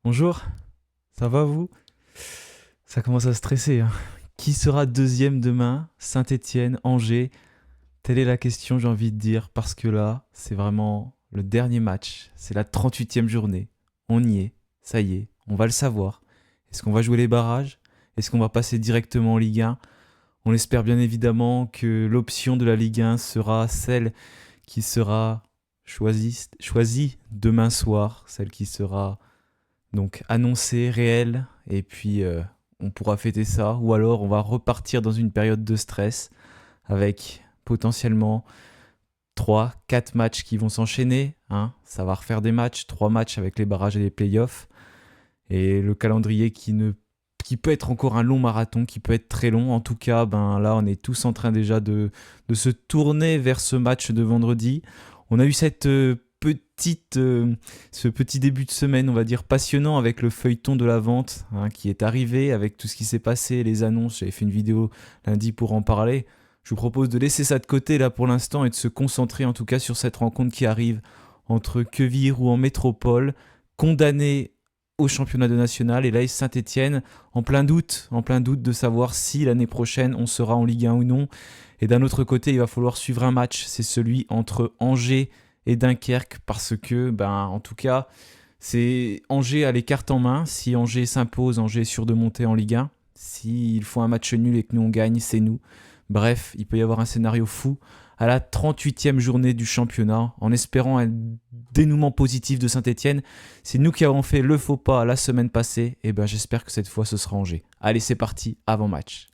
Bonjour, ça va vous? Ça commence à stresser, hein. Qui sera deuxième demain? Saint-Étienne, Angers? Telle est la question, j'ai envie de dire, parce que là, c'est vraiment le dernier match. C'est la 38e journée. On y est, ça y est, on va le savoir. Est-ce qu'on va jouer les barrages? Est-ce qu'on va passer directement en Ligue 1? On espère bien évidemment que l'option de la Ligue 1 sera celle qui sera choisie demain soir, celle qui sera donc annoncé, réel, et puis on pourra fêter ça. Ou alors on va repartir dans une période de stress avec potentiellement 3, 4 matchs qui vont s'enchaîner, hein. Ça va refaire des matchs, 3 matchs avec les barrages et les playoffs. Et le calendrier qui peut être encore un long marathon, qui peut être très long. En tout cas, ben là, on est tous en train déjà de se tourner vers ce match de vendredi. On a eu ce petit début de semaine, on va dire, passionnant avec le feuilleton de la vente, hein, qui est arrivé, avec tout ce qui s'est passé, les annonces. J'avais fait une vidéo lundi pour en parler. Je vous propose de laisser ça de côté là pour l'instant et de se concentrer en tout cas sur cette rencontre qui arrive entre Queville ou en métropole, condamné au championnat de national, et l'AS Saint-Etienne en plein doute de savoir si l'année prochaine on sera en Ligue 1 ou non. Et d'un autre côté, il va falloir suivre un match, c'est celui entre Angers et Dunkerque, parce que, ben, en tout cas, c'est Angers a les cartes en main. Si Angers s'impose, Angers est sûr de monter en Ligue 1. S'il faut un match nul et que nous on gagne, c'est nous. Bref, il peut y avoir un scénario fou à la 38e journée du championnat, en espérant un dénouement positif de Saint-Etienne. C'est nous qui avons fait le faux pas la semaine passée, et ben j'espère que cette fois ce sera Angers. Allez, c'est parti, avant match.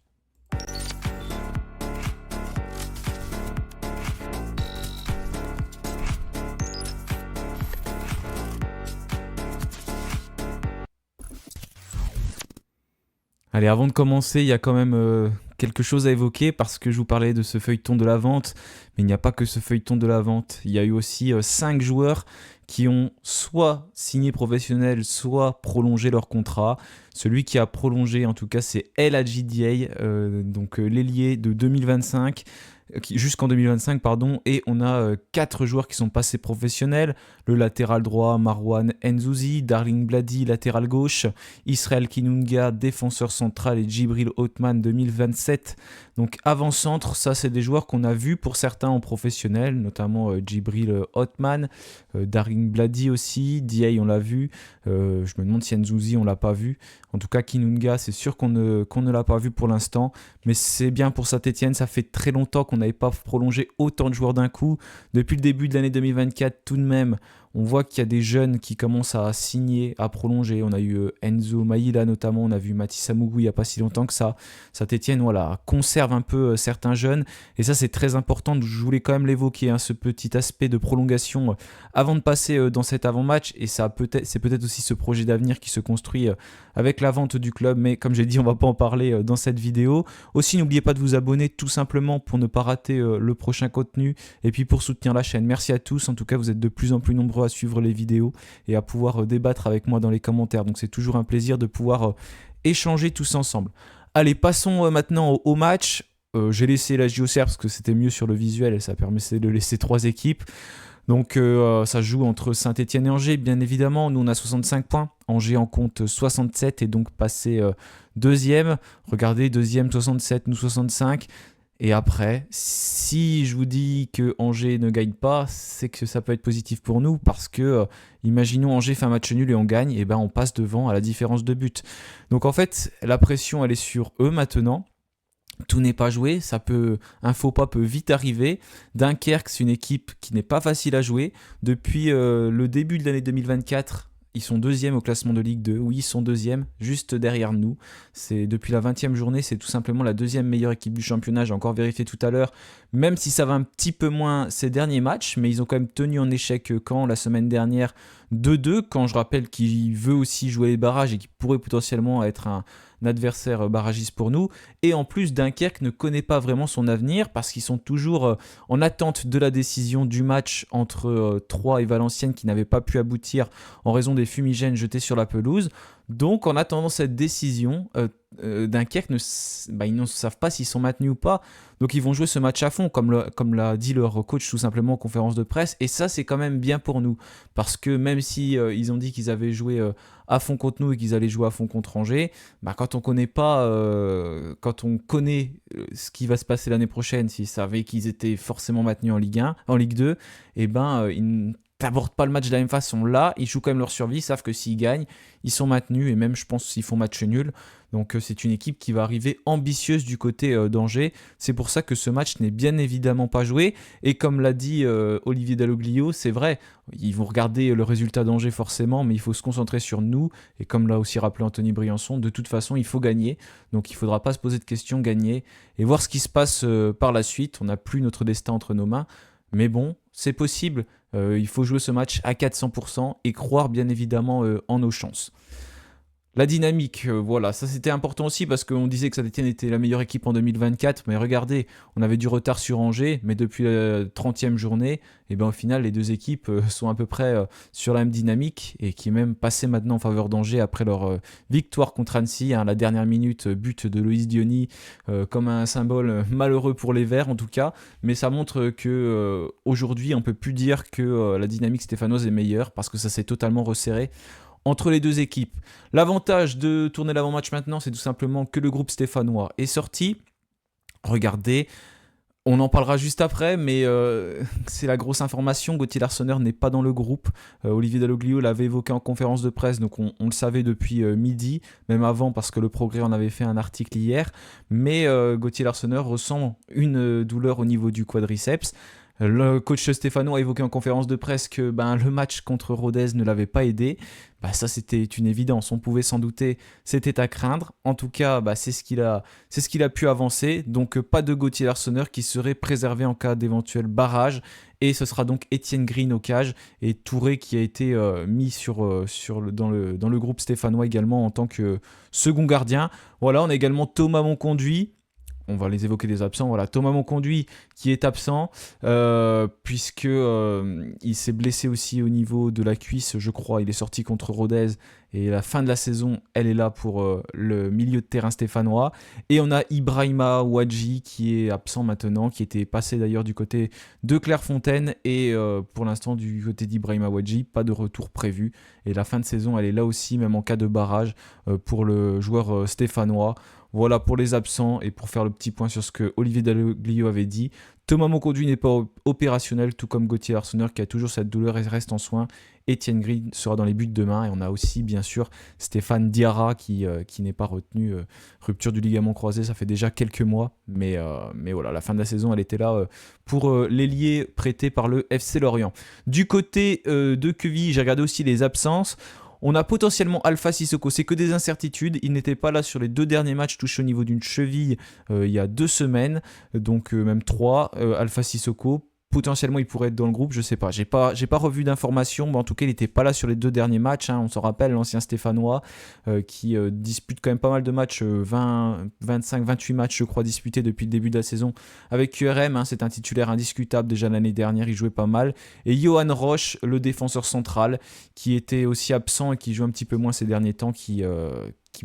Allez, avant de commencer, il y a quand même quelque chose à évoquer parce que je vous parlais de ce feuilleton de la vente, mais il n'y a pas que ce feuilleton de la vente. Il y a eu aussi 5 joueurs qui ont soit signé professionnel, soit prolongé leur contrat. Celui qui a prolongé, en tout cas, c'est El Hadji Dieye, donc l'ailier de 2025, jusqu'en 2025, pardon, et on a 4 joueurs qui sont passés professionnels. Le latéral droit, Marwan Nzouzi, Darling Bladi, latéral gauche, Israël Kinunga, défenseur central, et Djibril Othman 2027. Donc avant-centre, ça c'est des joueurs qu'on a vus pour certains en professionnel, notamment Djibril Othman, Darling Bladi aussi, Dieye on l'a vu, je me demande si Nzouzi on l'a pas vu. En tout cas Kinunga c'est sûr qu'on ne l'a pas vu pour l'instant, mais c'est bien pour Saint-Etienne, ça fait très longtemps qu'on n'avait pas prolongé autant de joueurs d'un coup. Depuis le début de l'année 2024 tout de même, on voit qu'il y a des jeunes qui commencent à signer, à prolonger. On a eu Enzo Maïla notamment, on a vu Mathis Amougou il n'y a pas si longtemps que ça. Saint-Etienne, voilà, conserve un peu certains jeunes. Et ça, c'est très important. Je voulais quand même l'évoquer, hein, ce petit aspect de prolongation avant de passer dans cet avant-match. Et c'est peut-être aussi ce projet d'avenir qui se construit avec la vente du club. Mais comme j'ai dit, on ne va pas en parler dans cette vidéo. Aussi, n'oubliez pas de vous abonner tout simplement pour ne pas rater le prochain contenu. Et puis pour soutenir la chaîne. Merci à tous. En tout cas, vous êtes de plus en plus nombreux à suivre les vidéos et à pouvoir débattre avec moi dans les commentaires. Donc c'est toujours un plaisir de pouvoir échanger tous ensemble. Allez, passons maintenant au match. J'ai laissé la JOCR parce que c'était mieux sur le visuel et ça permettait de laisser 3 équipes. Donc ça joue entre Saint-Etienne et Angers, bien évidemment. Nous, on a 65 points. Angers en compte 67 et donc passé deuxième. Regardez, deuxième 67, nous 65. Et après, si je vous dis que Angers ne gagne pas, c'est que ça peut être positif pour nous parce que, imaginons Angers fait un match nul et on gagne, et ben on passe devant à la différence de but. Donc en fait, la pression elle est sur eux maintenant. Tout n'est pas joué, un faux pas peut vite arriver. Dunkerque, c'est une équipe qui n'est pas facile à jouer. Depuis le début de l'année 2024, ils sont deuxième au classement de Ligue 2. Oui, ils sont deuxième, juste derrière nous. C'est depuis la 20e journée, c'est tout simplement la deuxième meilleure équipe du championnat. J'ai encore vérifié tout à l'heure, même si ça va un petit peu moins ces derniers matchs, mais ils ont quand même tenu en échec Caen la semaine dernière 2-2. Quand je rappelle qu'il veut aussi jouer les barrages et qu'il pourrait potentiellement être un adversaire barragiste pour nous. Et en plus, Dunkerque ne connaît pas vraiment son avenir parce qu'ils sont toujours en attente de la décision du match entre Troyes et Valenciennes qui n'avait pas pu aboutir en raison des fumigènes jetés sur la pelouse. Donc en attendant cette décision, Dunkerque ils ne savent pas s'ils sont maintenus ou pas. Donc ils vont jouer ce match à fond, comme l'a dit leur coach tout simplement en conférence de presse. Et ça, c'est quand même bien pour nous. Parce que même si ils ont dit qu'ils avaient joué à fond contre nous et qu'ils allaient jouer à fond contre Angers, quand on connaît pas, quand on connaît ce qui va se passer l'année prochaine, s'ils savaient qu'ils étaient forcément maintenus en Ligue 1, en Ligue 2, ils n'abordent pas le match de la même façon. Là, ils jouent quand même leur survie, ils savent que s'ils gagnent, ils sont maintenus, et même je pense s'ils font match nul. Donc c'est une équipe qui va arriver ambitieuse du côté d'Angers. C'est pour ça que ce match n'est bien évidemment pas joué. Et comme l'a dit Olivier Dalloglio, c'est vrai, ils vont regarder le résultat d'Angers forcément, mais il faut se concentrer sur nous. Et comme l'a aussi rappelé Anthony Briançon, de toute façon, il faut gagner. Donc il ne faudra pas se poser de questions, gagner et voir ce qui se passe par la suite. On n'a plus notre destin entre nos mains. Mais bon, c'est possible. Il faut jouer ce match à 400% et croire bien évidemment en nos chances. La dynamique, voilà, ça c'était important aussi parce qu'on disait que Saint-Etienne était la meilleure équipe en 2024, mais regardez, on avait du retard sur Angers, mais depuis la 30e journée, au final les deux équipes sont à peu près sur la même dynamique et qui est même passé maintenant en faveur d'Angers après leur victoire contre Annecy, la dernière minute, but de Loïs Diony, comme un symbole malheureux pour les Verts en tout cas, mais ça montre que aujourd'hui on peut plus dire que la dynamique stéphanoise est meilleure parce que ça s'est totalement resserré entre les deux équipes. L'avantage de tourner l'avant-match maintenant, c'est tout simplement que le groupe stéphanois est sorti. Regardez, on en parlera juste après, mais c'est la grosse information. Gauthier Larsonneur n'est pas dans le groupe. Olivier Dalloglio l'avait évoqué en conférence de presse, donc on le savait depuis midi, même avant parce que le Progrès en avait fait un article hier. Mais Gauthier Larsonneur ressent une douleur au niveau du quadriceps. Le coach stéphanois a évoqué en conférence de presse que le match contre Rodez ne l'avait pas aidé. Ça, c'était une évidence. On pouvait s'en douter. C'était à craindre. En tout cas, c'est ce qu'il a pu avancer. Donc, pas de Gauthier Larsonneur qui serait préservé en cas d'éventuel barrage. Et ce sera donc Étienne Green au cage et Touré qui a été mis dans le groupe stéphanois également en tant que second gardien. Voilà, on a également Thomas Monconduit. On va les évoquer des absents. Voilà, Thomas Monconduit qui est absent puisque il s'est blessé aussi au niveau de la cuisse, je crois. Il est sorti contre Rodez et la fin de la saison, elle est là pour le milieu de terrain stéphanois. Et on a Ibrahima Ouadji qui est absent maintenant, qui était passé d'ailleurs du côté de Clairefontaine et pour l'instant du côté d'Ibrahima Ouadji, pas de retour prévu. Et la fin de saison, elle est là aussi, même en cas de barrage pour le joueur stéphanois. Voilà pour les absents et pour faire le petit point sur ce que Olivier Dalloglio avait dit. Thomas Monconduit n'est pas opérationnel, tout comme Gauthier Larsonneur qui a toujours cette douleur et reste en soins. Étienne Green sera dans les buts demain et on a aussi bien sûr Stéphane Diarra qui n'est pas retenu. Rupture du ligament croisé, ça fait déjà quelques mois, mais voilà, la fin de la saison elle était là pour l'ailier prêté par le FC Lorient. Du côté de Quevilly, j'ai regardé aussi les absences. On a potentiellement Alpha Sissoko, c'est que des incertitudes. Il n'était pas là sur les 2 derniers matchs touchés au niveau d'une cheville il y a 2 semaines, donc même 3. Alpha Sissoko, potentiellement il pourrait être dans le groupe, je sais pas. J'ai pas revu d'informations, mais en tout cas il n'était pas là sur les 2 derniers matchs. On s'en rappelle, l'ancien Stéphanois qui dispute quand même pas mal de matchs, 20, 25, 28 matchs je crois disputés depuis le début de la saison avec QRM. C'est un titulaire indiscutable déjà l'année dernière, il jouait pas mal. Et Johan Roche, le défenseur central, qui était aussi absent et qui joue un petit peu moins ces derniers temps, qui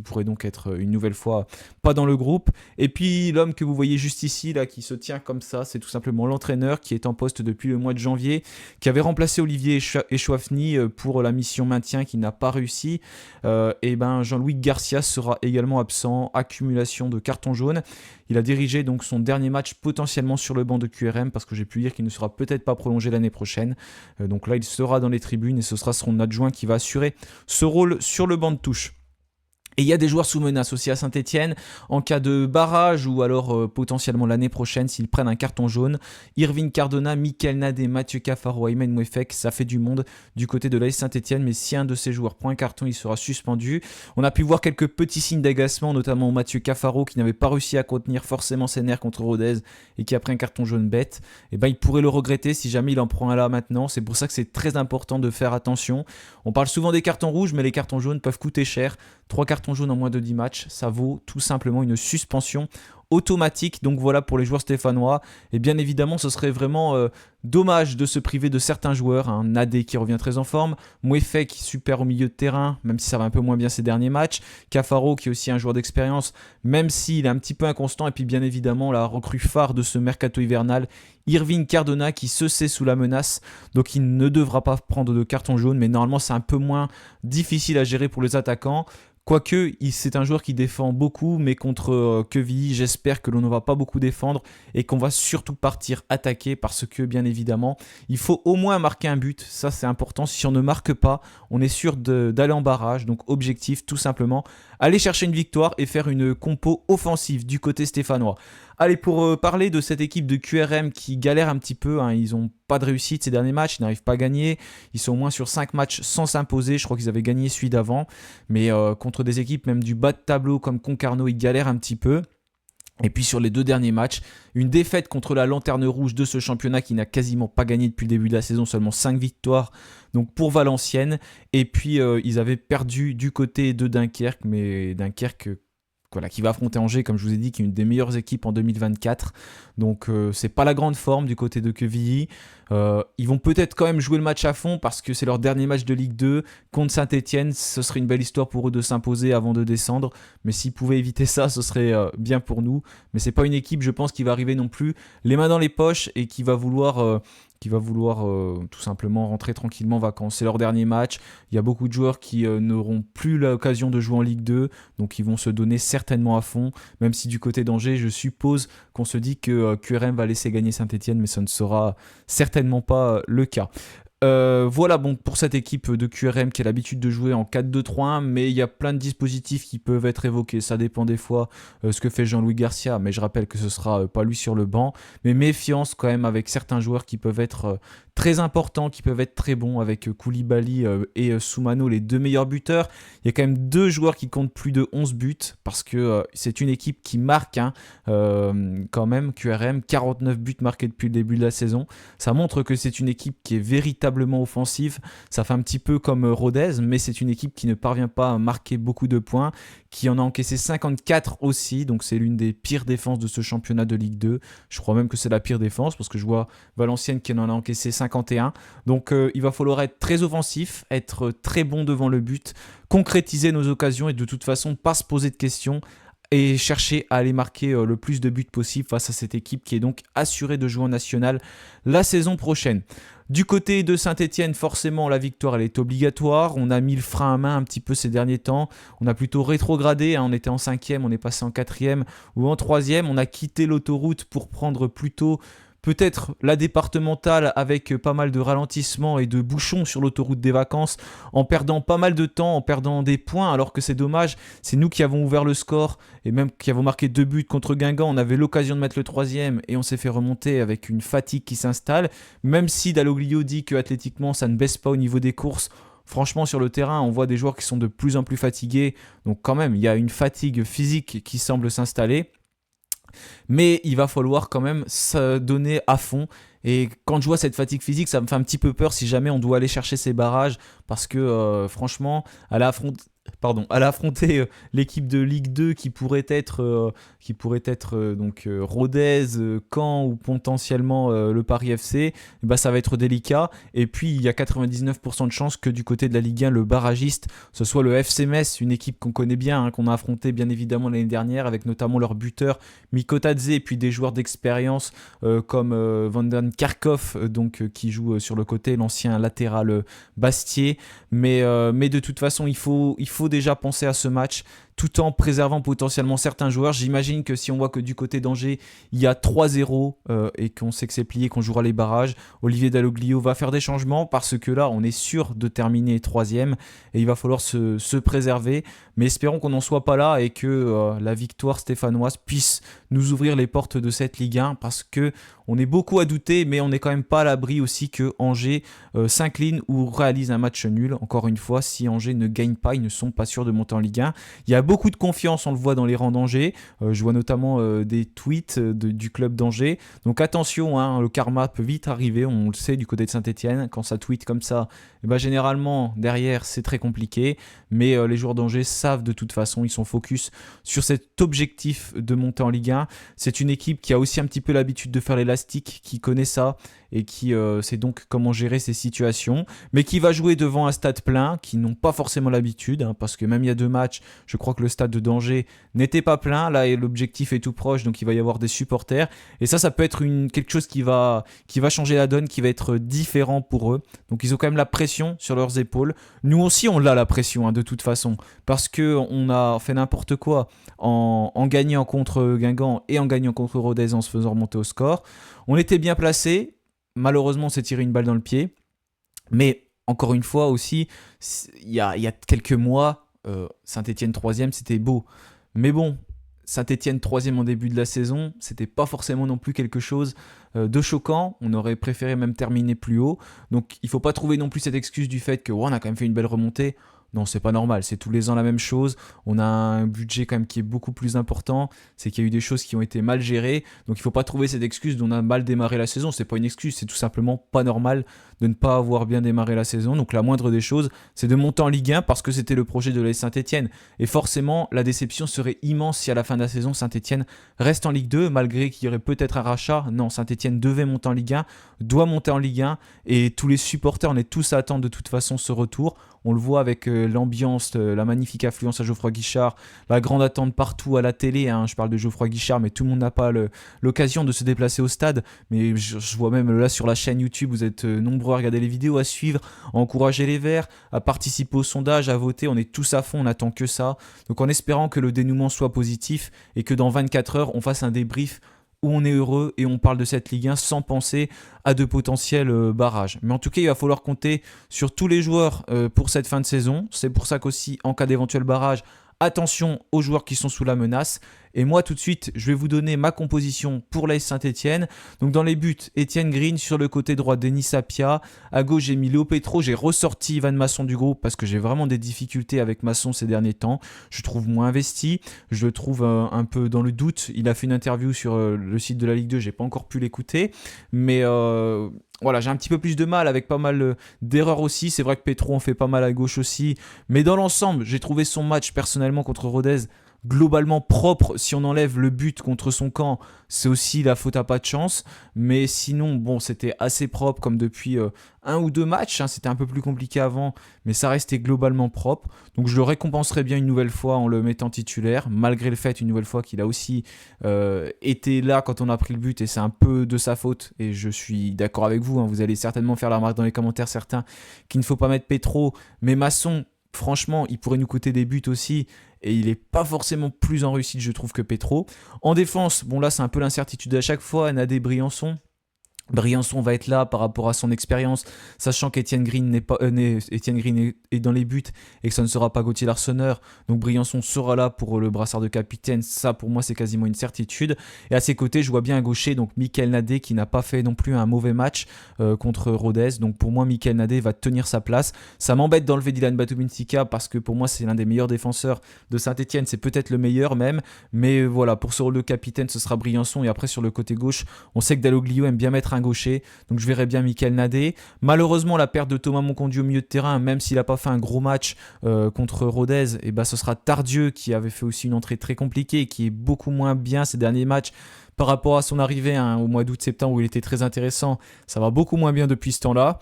pourrait donc être une nouvelle fois pas dans le groupe. Et puis l'homme que vous voyez juste ici, là, qui se tient comme ça, c'est tout simplement l'entraîneur qui est en poste depuis le mois de janvier, qui avait remplacé Olivier Echouafny pour la mission maintien qui n'a pas réussi. Jean-Louis Garcia sera également absent, accumulation de cartons jaunes. Il a dirigé donc son dernier match potentiellement sur le banc de QRM parce que j'ai pu lire qu'il ne sera peut-être pas prolongé l'année prochaine. Donc là, il sera dans les tribunes et ce sera son adjoint qui va assurer ce rôle sur le banc de touche. Et il y a des joueurs sous menace aussi à Saint-Etienne en cas de barrage ou alors potentiellement l'année prochaine s'ils prennent un carton jaune. Irving Cardona, Michael Nadé, Mathieu Cafaro, Aymen Mouefek, ça fait du monde du côté de l'AS Saint-Etienne, mais si un de ces joueurs prend un carton, il sera suspendu. On a pu voir quelques petits signes d'agacement, notamment Mathieu Cafaro qui n'avait pas réussi à contenir forcément ses nerfs contre Rodez et qui a pris un carton jaune bête. Il pourrait le regretter si jamais il en prend un là maintenant. C'est pour ça que c'est très important de faire attention. On parle souvent des cartons rouges, mais les cartons jaunes peuvent coûter cher. 3 cartons jaunes en moins de 10 matchs, ça vaut tout simplement une suspension automatique. Donc voilà pour les joueurs stéphanois. Et bien évidemment, ce serait vraiment dommage de se priver de certains joueurs. Un Nadé qui revient très en forme, Mouefek qui est super au milieu de terrain, même si ça va un peu moins bien ces derniers matchs, Cafaro qui est aussi un joueur d'expérience, même s'il est un petit peu inconstant. Et puis bien évidemment, la recrue phare de ce mercato hivernal, Irving Cardona qui se sait sous la menace, donc il ne devra pas prendre de carton jaune, mais normalement c'est un peu moins difficile à gérer pour les attaquants. Quoique, c'est un joueur qui défend beaucoup, mais contre Quevilly, j'espère que l'on ne va pas beaucoup défendre et qu'on va surtout partir attaquer parce que, bien évidemment, il faut au moins marquer un but. Ça, c'est important. Si on ne marque pas, on est sûr d'aller en barrage. Donc, objectif, tout simplement, aller chercher une victoire et faire une compo offensive du côté stéphanois. Allez, pour parler de cette équipe de QRM qui galère un petit peu, hein, ils n'ont pas de réussite ces derniers matchs, ils n'arrivent pas à gagner. Ils sont au moins sur 5 matchs sans s'imposer. Je crois qu'ils avaient gagné celui d'avant. Mais contre des équipes même du bas de tableau comme Concarneau, ils galèrent un petit peu. Et puis sur les 2 derniers matchs, une défaite contre la lanterne rouge de ce championnat qui n'a quasiment pas gagné depuis le début de la saison, seulement 5 victoires donc pour Valenciennes. Et puis ils avaient perdu du côté de Dunkerque, mais Dunkerque voilà, qui va affronter Angers, comme je vous ai dit, qui est une des meilleures équipes en 2024. Donc c'est pas la grande forme du côté de Quevilly. Ils vont peut-être quand même jouer le match à fond parce que c'est leur dernier match de Ligue 2 contre Saint-Etienne. Ce serait une belle histoire pour eux de s'imposer avant de descendre. Mais s'ils pouvaient éviter ça, ce serait bien pour nous. Mais c'est pas une équipe, je pense, qui va arriver non plus les mains dans les poches et qui va vouloir tout simplement rentrer tranquillement en vacances. C'est leur dernier match. Il y a beaucoup de joueurs qui n'auront plus l'occasion de jouer en Ligue 2, donc ils vont se donner certainement à fond, même si du côté d'Angers, je suppose qu'on se dit que QRM va laisser gagner Saint-Etienne, mais ça ne sera certainement pas le cas. Voilà bon pour cette équipe de QRM qui a l'habitude de jouer en 4-2-3-1, mais il y a plein de dispositifs qui peuvent être évoqués. Ça dépend des fois ce que fait Jean-Louis Garcia, mais je rappelle que ce sera pas lui sur le banc. Mais méfiance quand même avec certains joueurs qui peuvent être très importants, qui peuvent être très bons, avec Koulibaly et Soumano, les 2 meilleurs buteurs. Il y a quand même 2 joueurs qui comptent plus de 11 buts, parce que c'est une équipe qui marque quand même, QRM, 49 buts marqués depuis le début de la saison. Ça montre que c'est une équipe qui est véritablement offensive. Ça fait un petit peu comme Rodez, mais c'est une équipe qui ne parvient pas à marquer beaucoup de points, qui en a encaissé 54 aussi, donc c'est l'une des pires défenses de ce championnat de Ligue 2. Je crois même que c'est la pire défense, parce que je vois Valenciennes qui en a encaissé 51. Donc il va falloir être très offensif, être très bon devant le but, concrétiser nos occasions et de toute façon pas se poser de questions et chercher à aller marquer le plus de buts possible face à cette équipe qui est donc assurée de jouer en national la saison prochaine. Du côté de Saint-Etienne, forcément, la victoire elle est obligatoire. On a mis le frein à main un petit peu ces derniers temps. On a plutôt rétrogradé. On était en 5e, on est passé en 4e ou en 3e. On a quitté l'autoroute pour prendre plutôt peut-être la départementale avec pas mal de ralentissements et de bouchons sur l'autoroute des vacances, en perdant pas mal de temps, en perdant des points, alors que c'est dommage. C'est nous qui avons ouvert le score et même qui avons marqué 2 buts contre Guingamp. On avait l'occasion de mettre le 3e et on s'est fait remonter avec une fatigue qui s'installe. Même si Dalloglio dit que athlétiquement ça ne baisse pas au niveau des courses, franchement, sur le terrain, on voit des joueurs qui sont de plus en plus fatigués. Donc quand même, il y a une fatigue physique qui semble s'installer. Mais il va falloir quand même se donner à fond. Et quand je vois cette fatigue physique, ça me fait un petit peu peur si jamais on doit aller chercher ces barrages. Parce que franchement, aller affronter l'équipe de Ligue 2 qui pourrait être Rodez, Caen ou potentiellement le Paris FC, bah, ça va être délicat. Et puis il y a 99% de chances que du côté de la Ligue 1, le barragiste, ce soit le FC Metz, une équipe qu'on connaît bien, qu'on a affronté bien évidemment l'année dernière, avec notamment leur buteur Mikotadze et puis des joueurs d'expérience comme Vandan Karkov, qui joue sur le côté, l'ancien latéral Bastier. Mais de toute façon, il faut déjà penser à ce match tout en préservant potentiellement certains joueurs. J'imagine que si on voit que du côté d'Angers, il y a 3-0 et qu'on sait que c'est plié, qu'on jouera les barrages, Olivier Dalloglio va faire des changements parce que là, on est sûr de terminer 3e et il va falloir se préserver. Mais espérons qu'on n'en soit pas là et que la victoire stéphanoise puisse nous ouvrir les portes de cette Ligue 1 parce que on est beaucoup à douter, mais on n'est quand même pas à l'abri aussi que Angers s'incline ou réalise un match nul. Encore une fois, si Angers ne gagne pas, ils ne sont pas sûrs de monter en Ligue 1. Il y a beaucoup de confiance, on le voit dans les rangs d'Angers. Je vois notamment des tweets du club d'Angers. Donc attention, hein, le karma peut vite arriver, on le sait du côté de Saint-Etienne. Quand ça tweet comme ça, généralement derrière c'est très compliqué. Mais les joueurs d'Angers savent de toute façon, ils sont focus sur cet objectif de monter en Ligue 1. C'est une équipe qui a aussi un petit peu l'habitude de faire l'élastique, qui connaît ça et qui sait donc comment gérer ces situations, mais qui va jouer devant un stade plein, qui n'ont pas forcément l'habitude, hein, parce que même il y a 2 matchs, je crois que le stade de d'Angers n'était pas plein, là et l'objectif est tout proche, donc il va y avoir des supporters, et ça peut être quelque chose qui va changer la donne, qui va être différent pour eux, donc ils ont quand même la pression sur leurs épaules. Nous aussi on l'a la pression, hein, de toute façon, parce qu'on a fait n'importe quoi en gagnant contre Guingamp et en gagnant contre Rodez en se faisant remonter au score. On était bien placés. Malheureusement, on s'est tiré une balle dans le pied. Mais encore une fois aussi, il y a quelques mois, Saint-Etienne 3e, c'était beau. Mais bon, Saint-Etienne 3e en début de la saison, c'était pas forcément non plus quelque chose de choquant. On aurait préféré même terminer plus haut. Donc il faut pas trouver non plus cette excuse du fait que on a quand même fait une belle remontée. Non, c'est pas normal, c'est tous les ans la même chose. On a un budget quand même qui est beaucoup plus important. C'est qu'il y a eu des choses qui ont été mal gérées. Donc il faut pas trouver cette excuse d'on a mal démarré la saison. C'est pas une excuse, c'est tout simplement pas normal de ne pas avoir bien démarré la saison. Donc la moindre des choses, c'est de monter en Ligue 1 parce que c'était le projet de l'AS Saint-Etienne. Et forcément, la déception serait immense si à la fin de la saison, Saint-Etienne reste en Ligue 2, malgré qu'il y aurait peut-être un rachat. Non, Saint-Etienne devait monter en Ligue 1, doit monter en Ligue 1. Et tous les supporters, on est tous à attendre de toute façon ce retour. On le voit avec l'ambiance, la magnifique affluence à Geoffroy Guichard, la grande attente partout à la télé. Hein. Je parle de Geoffroy Guichard, mais tout le monde n'a pas l'occasion de se déplacer au stade. Mais je vois même là sur la chaîne YouTube, vous êtes nombreux à regarder les vidéos, à suivre, à encourager les Verts, à participer au sondage, à voter. On est tous à fond, on n'attend que ça. Donc en espérant que le dénouement soit positif et que dans 24 heures, on fasse un débrief où on est heureux et on parle de cette Ligue 1 sans penser à de potentiels barrages. Mais en tout cas, il va falloir compter sur tous les joueurs pour cette fin de saison. C'est pour ça qu'aussi, en cas d'éventuel barrage, attention aux joueurs qui sont sous la menace. Et moi, tout de suite, je vais vous donner ma composition pour l'AS Saint-Etienne. Donc dans les buts, Étienne Green, sur le côté droit, Denis Sapia. À gauche, j'ai mis Léo Petro. J'ai ressorti Ivan Masson du groupe parce que j'ai vraiment des difficultés avec Masson ces derniers temps. Je trouve moins investi. Je le trouve un peu dans le doute. Il a fait une interview sur le site de la Ligue 2. J'ai pas encore pu l'écouter. Mais voilà, j'ai un petit peu plus de mal avec pas mal d'erreurs aussi. C'est vrai que Petro en fait pas mal à gauche aussi. Mais dans l'ensemble, j'ai trouvé son match personnellement contre Rodez globalement propre. Si on enlève le but contre son camp, c'est aussi la faute à pas de chance. Mais sinon, bon, c'était assez propre comme depuis 1 ou 2 matchs. Hein. C'était un peu plus compliqué avant, mais ça restait globalement propre. Donc je le récompenserai bien une nouvelle fois en le mettant titulaire, malgré le fait une nouvelle fois qu'il a aussi été là quand on a pris le but et c'est un peu de sa faute. Et je suis d'accord avec vous, hein. Vous allez certainement faire la remarque dans les commentaires certains qu'il ne faut pas mettre Petro, mais Masson, franchement, il pourrait nous coûter des buts aussi. Et il n'est pas forcément plus en réussite, je trouve, que Petro. En défense, bon là, c'est un peu l'incertitude à chaque fois. Nadé Briançon. Briançon va être là par rapport à son expérience, sachant qu'Étienne Green Étienne Green est dans les buts et que ça ne sera pas Gauthier Larsonneur. Donc Briançon sera là pour le brassard de capitaine. Ça, pour moi, c'est quasiment une certitude. Et à ses côtés, je vois bien un gaucher, donc Mickaël Nadé, qui n'a pas fait non plus un mauvais match contre Rodez. Donc pour moi, Mickaël Nadé va tenir sa place. Ça m'embête d'enlever Dylan Batoumensika parce que pour moi, c'est l'un des meilleurs défenseurs de Saint-Etienne. C'est peut-être le meilleur même. Mais voilà, pour ce rôle de capitaine, ce sera Briançon. Et après, sur le côté gauche, on sait que Dalloglio aime bien mettre un gaucher, donc je verrai bien Mickaël Nadé. Malheureusement, la perte de Thomas Monconduit au milieu de terrain, même s'il n'a pas fait un gros match contre Rodez, et ce sera Tardieu qui avait fait aussi une entrée très compliquée et qui est beaucoup moins bien ces derniers matchs par rapport à son arrivée au mois d'août-septembre où il était très intéressant. Ça va beaucoup moins bien depuis ce temps-là.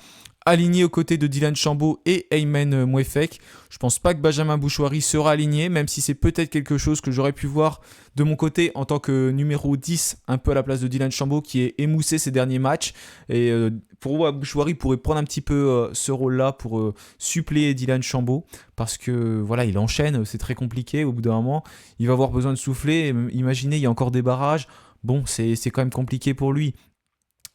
Aligné aux côtés de Dylan Chambaud et Aymen Mouefek. Je pense pas que Benjamin Bouchouari sera aligné, même si c'est peut-être quelque chose que j'aurais pu voir de mon côté en tant que numéro 10, un peu à la place de Dylan Chambaud qui est émoussé ces derniers matchs. Et pour moi, Bouchouari pourrait prendre un petit peu ce rôle-là pour suppléer Dylan Chambaud, parce que voilà, il enchaîne, c'est très compliqué. Au bout d'un moment, il va avoir besoin de souffler. Imaginez, il y a encore des barrages. Bon, c'est quand même compliqué pour lui.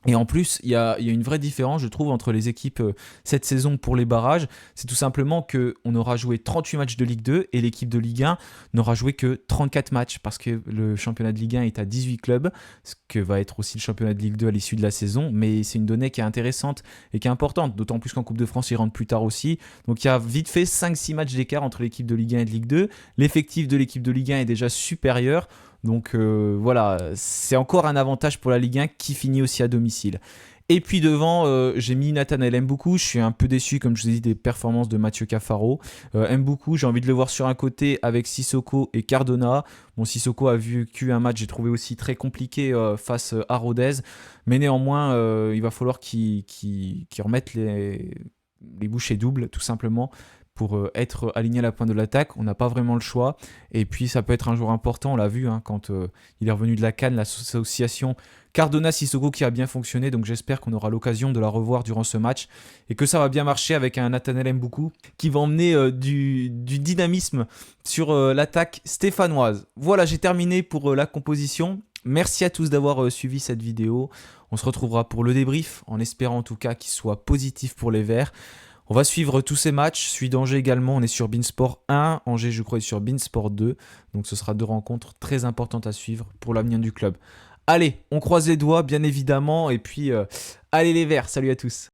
Et en plus, il y a une vraie différence, je trouve, entre les équipes cette saison pour les barrages. C'est tout simplement qu'on aura joué 38 matchs de Ligue 2 et l'équipe de Ligue 1 n'aura joué que 34 matchs parce que le championnat de Ligue 1 est à 18 clubs, ce que va être aussi le championnat de Ligue 2 à l'issue de la saison. Mais c'est une donnée qui est intéressante et qui est importante, d'autant plus qu'en Coupe de France, ils rentrent plus tard aussi. Donc il y a vite fait 5-6 matchs d'écart entre l'équipe de Ligue 1 et de Ligue 2. L'effectif de l'équipe de Ligue 1 est déjà supérieur. Donc voilà, c'est encore un avantage pour la Ligue 1 qui finit aussi à domicile. Et puis devant, j'ai mis Nathanaël Mboukou. Je suis un peu déçu, comme je vous ai dit, des performances de Mathieu Cafaro. Mboukou, j'ai envie de le voir sur un côté avec Sissoko et Cardona. Bon, Sissoko a vécu un match, j'ai trouvé aussi très compliqué face à Rodez. Mais néanmoins, il va falloir qu'il remette les bouchées doubles, tout simplement, pour être aligné à la pointe de l'attaque. On n'a pas vraiment le choix. Et puis, ça peut être un joueur important, on l'a vu, hein, quand il est revenu de la CAN, l'association Cardona-Sissoko qui a bien fonctionné. Donc, j'espère qu'on aura l'occasion de la revoir durant ce match et que ça va bien marcher avec un Nathanaël Mboukou qui va emmener du dynamisme sur l'attaque stéphanoise. Voilà, j'ai terminé pour la composition. Merci à tous d'avoir suivi cette vidéo. On se retrouvera pour le débrief, en espérant en tout cas qu'il soit positif pour les Verts. On va suivre tous ces matchs. Celui d'Angers également, on est sur Beansport 1. Angers, je crois, est sur Beansport 2. Donc ce sera deux rencontres très importantes à suivre pour l'avenir du club. Allez, on croise les doigts, bien évidemment. Et puis, allez les Verts, salut à tous.